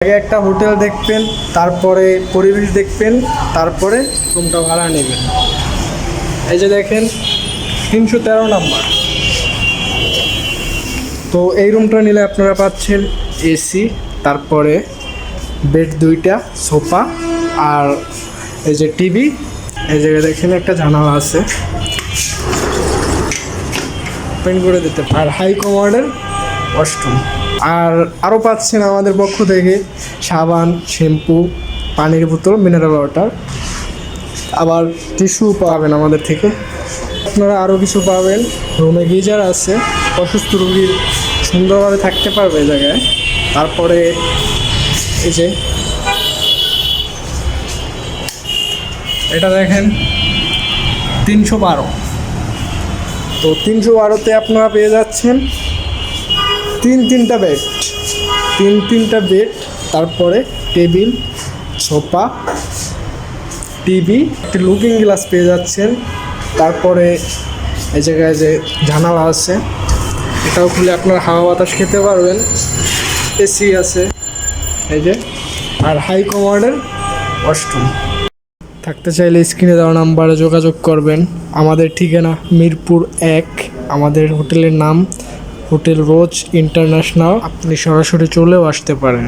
আগে একটা হোটেল দেখবেন, তারপরে পরিবেশ দেখবেন, তারপরে রুমটা ভাড়া নেবেন। এই যে দেখেন 313 নাম্বার। তো এই রুমটা নিলে আপনারা পাচ্ছেন এসি, তারপরে বেড 2টা, সোফা, আর এই যে টিভি। এই জায়গায় দেখেন একটা জানালা আছে, ওপেন করে দিতে, আর হাই কমান্ডের ওয়াশরুম। আর আরও পাচ্ছেন আমাদের পক্ষ থেকে সাবান, শ্যাম্পু, পানির বোতল, মিনারেল ওয়াটার, আবার টিস্যু পাবেন আমাদের থেকে। আপনারা আরও কিছু পাবেন, রুমে গিজার আছে, অসুস্থ রোগী সুন্দরভাবে থাকতে পারবে এই জায়গায়। তারপরে এই যে এটা দেখেন 312। তো 312-তে আপনারা পেয়ে যাচ্ছেন তিনটা বেড, তারপরে টেবিল, সোফা, টিভি, একটি লুকিং গ্লাস পেয়ে যাচ্ছেন। তারপরে এই জায়গায় যে জানালা আছে, এটাও খুলে আপনার হাওয়া বাতাস খেতে পারবেন। এসি আছে এই যে, আর হাই কমান্ডের ওয়াশরুম। থাকতে চাইলে স্ক্রিনে দেওয়া নাম্বারে যোগাযোগ করবেন। আমাদের ঠিকানা মিরপুর 1। আমাদের হোটেলের নাম হোটেল রোজ ইন্টারন্যাশনাল। আপনি সরাসরি চলেও আসতে পারেন।